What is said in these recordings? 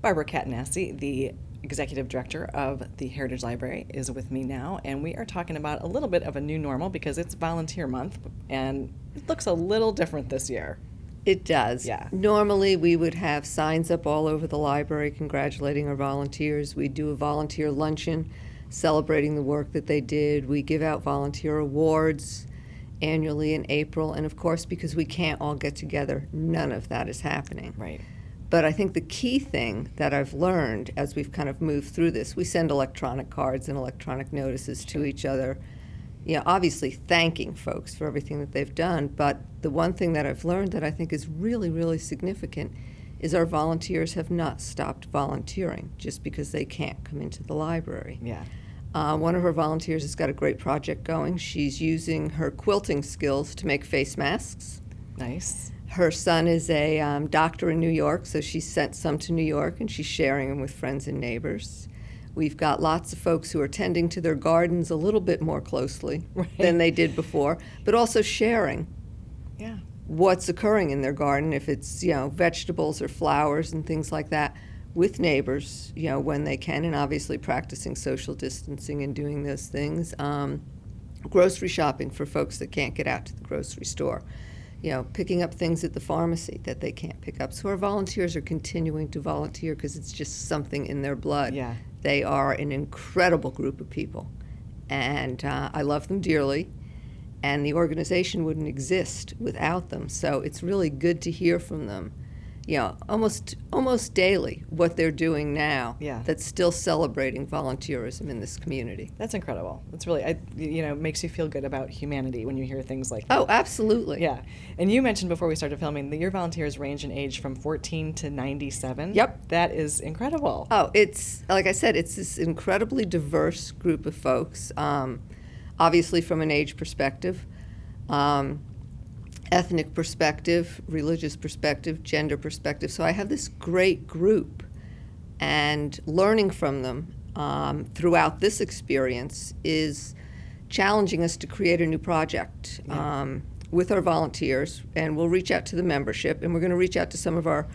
Barbara Catenaci, the Executive Director of the Heritage Library, is with me now, and we are talking about a little bit of a new normal because it's Volunteer Month, and it looks a little different this year. It does. Yeah. Normally, we would have signs up all over the library congratulating our volunteers. We do a volunteer luncheon celebrating the work that they did. We give out volunteer awards annually in April, and of course, because we can't all get together, none of that is happening. Right. But I think the key thing that I've learned as we've kind of moved through this, we send electronic cards and electronic notices to each other, obviously thanking folks for everything that they've done. But the one thing that I've learned that I think is really, really significant is our volunteers have not stopped volunteering just because they can't come into the library. Yeah. One of our volunteers has got a great project going. She's using her quilting skills to make face masks. Nice. Her son is a doctor in New York, so she sent some to New York, and she's sharing them with friends and neighbors. We've got lots of folks who are tending to their gardens a little bit more closely than they did before, but also sharing what's occurring in their garden, if it's vegetables or flowers and things like that, with neighbors when they can, and obviously practicing social distancing and doing those things. Grocery shopping for folks that can't get out to the grocery store. Picking up things at the pharmacy that they can't pick up. So our volunteers are continuing to volunteer because it's just something in their blood. Yeah. They are an incredible group of people, and I love them dearly, and the organization wouldn't exist without them. So it's really good to hear from them, almost daily, what they're doing now that's still celebrating volunteerism in this community. That's incredible. It's really, makes you feel good about humanity when you hear things like that. Oh, absolutely. Yeah. And you mentioned before we started filming that your volunteers range in age from 14 to 97. Yep. That is incredible. Oh, it's, like I said, it's this incredibly diverse group of folks, obviously from an age perspective. Ethnic perspective, religious perspective, gender perspective. So I have this great group, and learning from them throughout this experience is challenging us to create a new project with our volunteers, and we'll reach out to the membership, and we're going to reach out to some of our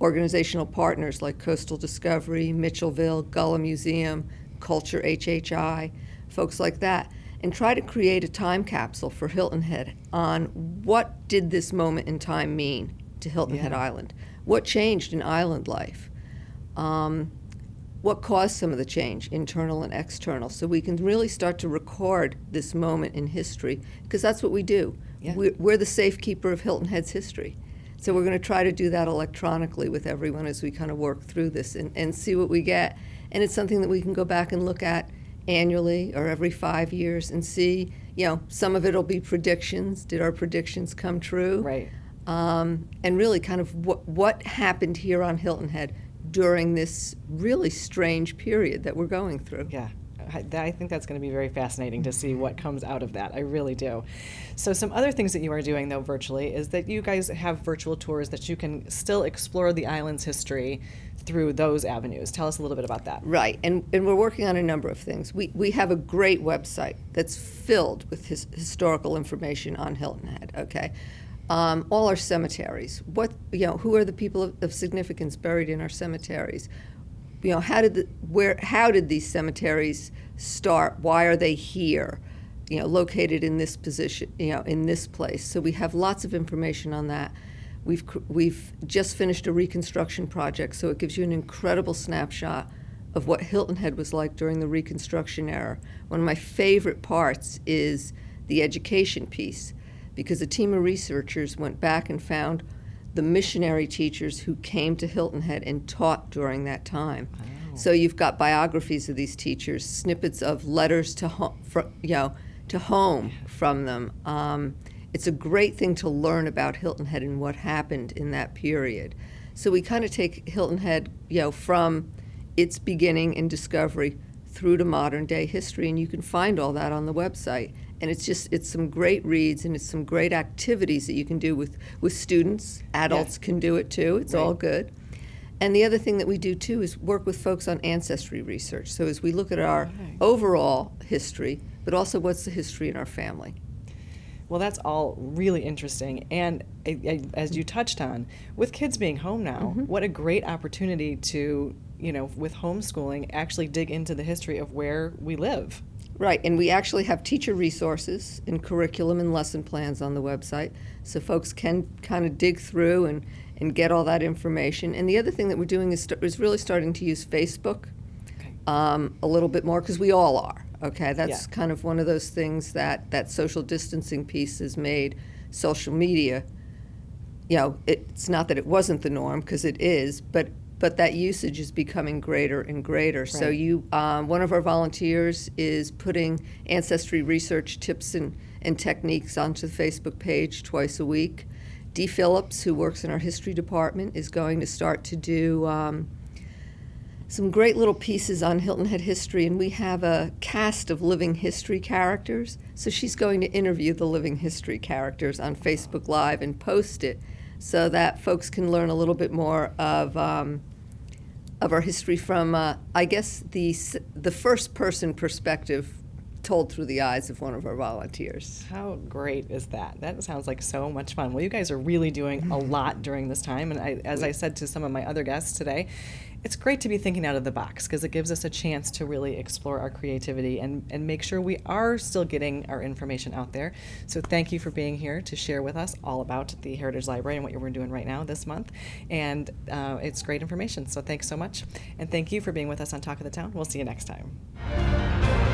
organizational partners like Coastal Discovery, Mitchellville, Gullah Museum, Culture HHI, folks like that, and try to create a time capsule for Hilton Head on what did this moment in time mean to Hilton Head Island? What changed in island life? What caused some of the change, internal and external? So we can really start to record this moment in history, because that's what we do. Yeah. We're the safekeeper of Hilton Head's history. So we're going to try to do that electronically with everyone as we kind of work through this and see what we get. And it's something that we can go back and look at annually or every 5 years and see, some of it will be predictions. Did our predictions come true? Right. And really kind of what happened here on Hilton Head during this really strange period that we're going through. Yeah. I think that's going to be very fascinating to see what comes out of that. I really do. So some other things that you are doing, though, virtually, is that you guys have virtual tours that you can still explore the island's history through those avenues. Tell us a little bit about that. Right, and we're working on a number of things. We have a great website that's filled with historical information on Hilton Head, okay? All our cemeteries, who are the people of significance buried in our cemeteries? How did these cemeteries start? Why are they here? Located in this position, in this place. So we have lots of information on that. We've just finished a reconstruction project, so it gives you an incredible snapshot of what Hilton Head was like during the Reconstruction era. One of my favorite parts is the education piece, because a team of researchers went back and found the missionary teachers who came to Hilton Head and taught during that time. Wow. So you've got biographies of these teachers, snippets of letters to home from them. It's a great thing to learn about Hilton Head and what happened in that period. So we kind of take Hilton Head, from its beginning and discovery through to modern day history, and you can find all that on the website. And it's some great reads, and it's some great activities that you can do with students. Adults can do it too. It's all good. And the other thing that we do too is work with folks on ancestry research. So as we look at our overall history, but also what's the history in our family. Well, that's all really interesting. And as you touched on, with kids being home now, what a great opportunity to, with homeschooling, actually dig into the history of where we live. Right, and we actually have teacher resources and curriculum and lesson plans on the website, so folks can kind of dig through and get all that information. And the other thing that we're doing is really starting to use Facebook a little bit more, because we all are. Okay, that's kind of one of those things that social distancing piece has made social media. It's not that it wasn't the norm, because it is, but that usage is becoming greater and greater. Right. So one of our volunteers is putting ancestry research tips and techniques onto the Facebook page twice a week. Dee Phillips, who works in our history department, is going to start to do some great little pieces on Hilton Head history, and we have a cast of living history characters. So she's going to interview the living history characters on Facebook Live and post it so that folks can learn a little bit more of our history from, I guess, the first-person perspective told through the eyes of one of our volunteers. How great is that? That sounds like so much fun. Well, you guys are really doing a lot during this time, and as I said to some of my other guests today, it's great to be thinking out of the box, because it gives us a chance to really explore our creativity and make sure we are still getting our information out there. So thank you for being here to share with us all about the Heritage Library and what you're doing right now this month. And it's great information, so thanks so much. And thank you for being with us on Talk of the Town. We'll see you next time.